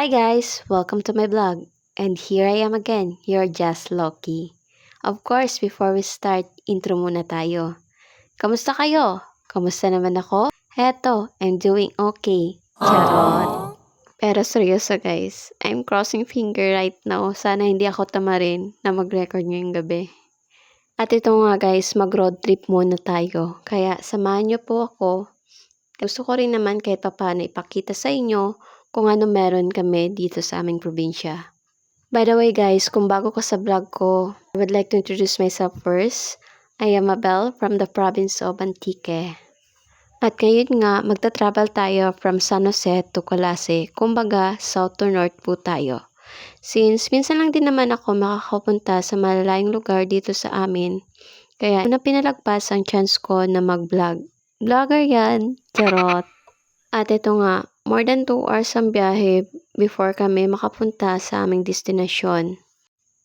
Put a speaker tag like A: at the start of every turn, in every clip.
A: Hi guys! Welcome to my vlog. And here I am again, your Just Loki. Of course, before we start, intro muna tayo. Kamusta kayo? Kamusta naman ako? Heto, I'm doing okay. Charot. Pero seryoso guys, I'm crossing finger right now. Sana hindi ako tamarin na mag-record ngayong gabi. At ito nga guys, mag-road trip muna tayo. Kaya samahan niyo po ako. Gusto ko rin naman kahit papaano ipakita sa inyo kung ano meron kami dito sa aming probinsya. By the way guys, kung bago ka sa vlog ko, I would like to introduce myself first. I am Mabel from the province of Antique. At ngayon nga, magta-travel tayo from San Jose to Colase, kumbaga south to north po tayo. Since minsan lang din naman ako makakapunta sa malalayong lugar dito sa amin, kaya una pinalagpas ang chance ko na mag-vlog. Vlogger yan, charot. At ito nga, more than 2 hours ang biyahe before kami makapunta sa aming destinasyon.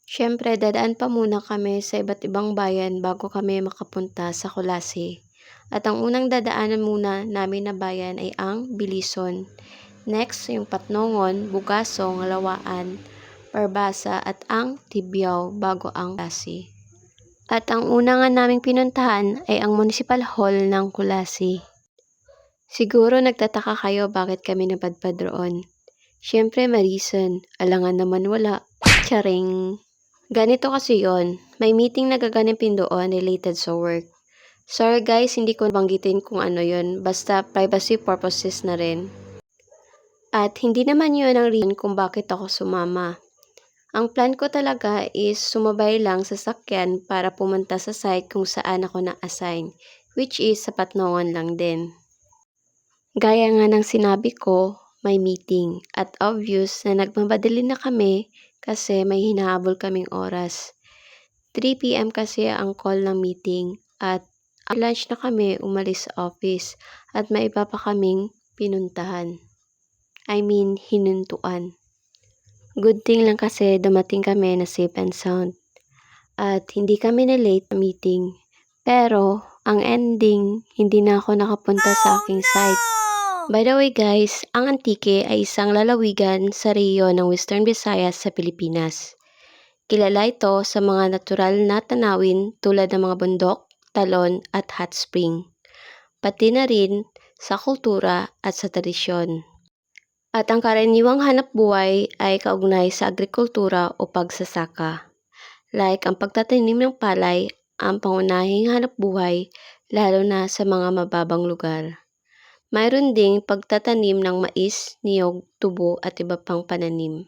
A: Siyempre, dadaan pa muna kami sa iba't ibang bayan bago kami makapunta sa Colase. At ang unang dadaanan muna namin na bayan ay ang Bilison. Next, yung Patnongon, Bugasong, Lawaan, Parbasa at ang Tibiao bago ang Colase. At ang una nga naming pinuntahan ay ang Municipal Hall ng Colase. Siguro nagtataka kayo bakit kami napadpad roon. Siyempre may reason, alangan naman wala. Charing! Ganito kasi yon, may meeting na gaganapin doon related sa work. Sorry guys, hindi ko banggitin kung ano yon, basta privacy purposes na rin. At hindi naman yun ang reason kung bakit ako sumama. Ang plan ko talaga is sumabay lang sa sakyan para pumunta sa site kung saan ako na-assign, which is sa Patnongon lang din. Gaya nga ng sinabi ko, may meeting at obvious na nagmamadali na kami kasi may hinahabol kaming oras. 3 PM kasi ang call ng meeting at lunch na kami umalis sa office at may iba pa kaming pinuntahan. Hinuntuan. Good thing lang kasi dumating kami na safe and sound at hindi kami na late na meeting. Pero ang ending, hindi na ako nakapunta sa aking site. By the way guys, ang Antique ay isang lalawigan sa rehiyon ng Western Visayas sa Pilipinas. Kilala ito sa mga natural na tanawin tulad ng mga bundok, talon at hot spring. Pati na rin sa kultura at sa tradisyon. At ang karaniwang hanap buhay ay kaugnay sa agrikultura o pagsasaka. Like ang pagtatanim ng palay, ang pangunahing hanap buhay lalo na sa mga mababang lugar. Mayroon ding pagtatanim ng mais, niyog, tubo at iba pang pananim.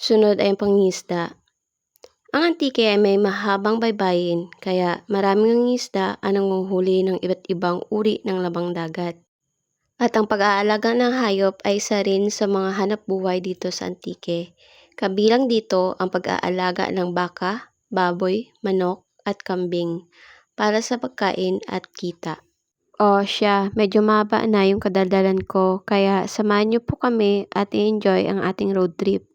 A: Sunod ay ang pangingisda. Ang Antique ay may mahabang baybayin kaya maraming isda ang nanguhuli ng iba't ibang uri ng labang dagat. At ang pag-aalaga ng hayop ay isa rin sa mga hanap buhay dito sa Antique. Kabilang dito ang pag-aalaga ng baka, baboy, manok at kambing para sa pagkain at kita. O siya, medyo mahaba na yung kadaldalan ko, kaya samahan niyo po kami at i-enjoy ang ating road trip.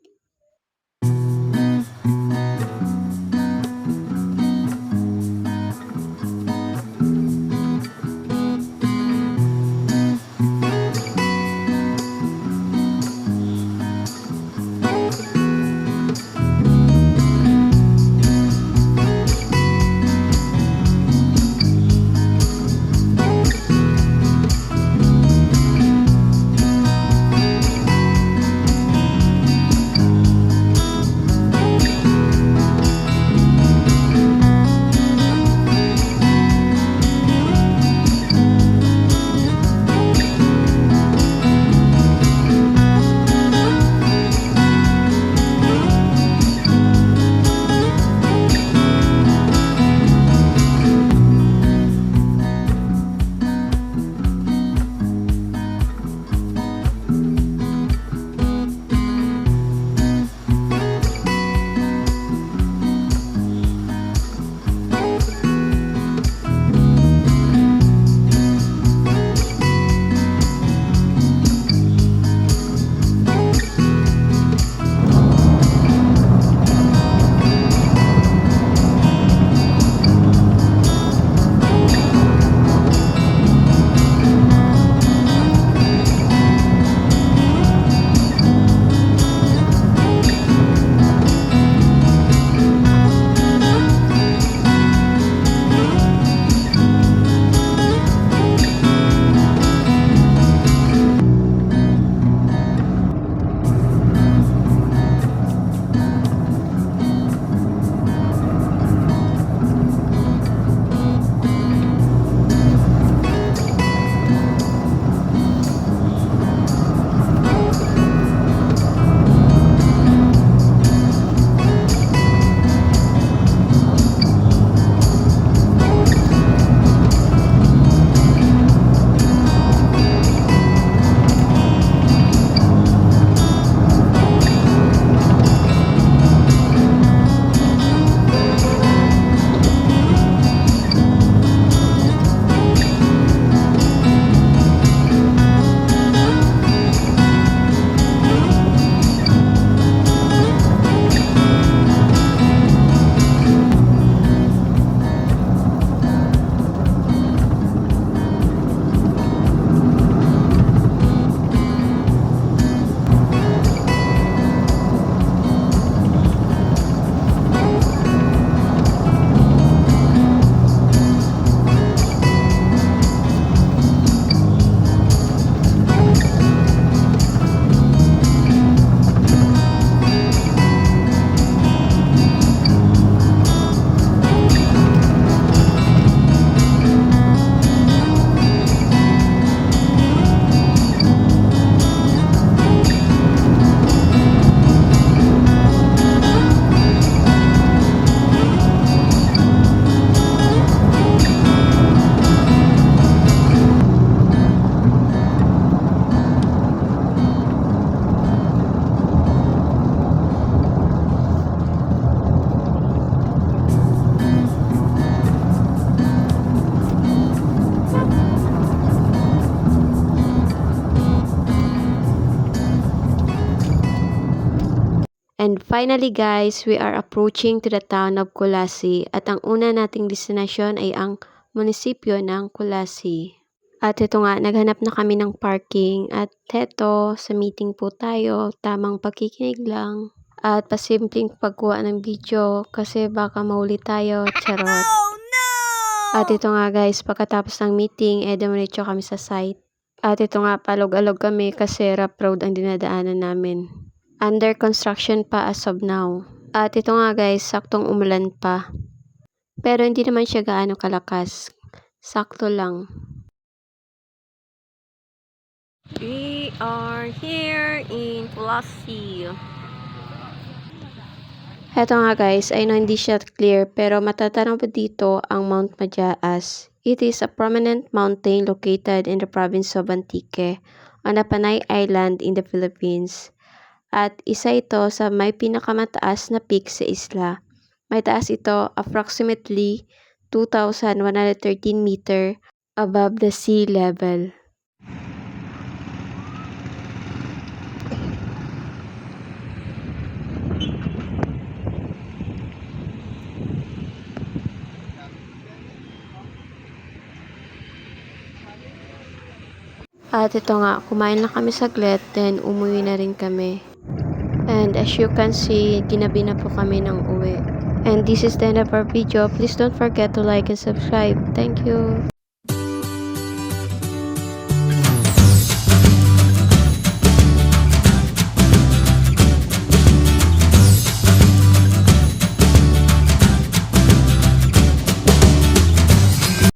A: And finally guys, we are approaching to the town of Kulasi at ang una nating destinasyon ay ang munisipyo ng Kulasi. At ito nga, naghanap na kami ng parking at heto, sa meeting po tayo, tamang pagkikinig lang. At pasimpleng pagkuha ng video kasi baka mahuli tayo, charot.
B: Oh no!
A: At ito nga guys, pagkatapos ng meeting, dumiretso kami sa site. At ito nga, palog-alog kami kasi rough road ang dinadaanan namin. Under construction pa as of now. At ito nga guys, saktong umulan pa. Pero hindi naman siya gaano kalakas. Sakto lang. We are here in Kulasi. Heto nga guys, I know hindi siya clear pero matatanong po dito ang Mount Majaas. It is a prominent mountain located in the province of Antique on the Panay Island in the Philippines. At isa ito sa may pinakamataas na peak sa isla. May taas ito approximately 2,113 meter above the sea level. At ito nga, kumain na kami saglit, then umuwi na rin kami. And as you can see, ginabi na po kami ng uwi. And this is the end of our video. Please don't forget to like and subscribe. Thank you.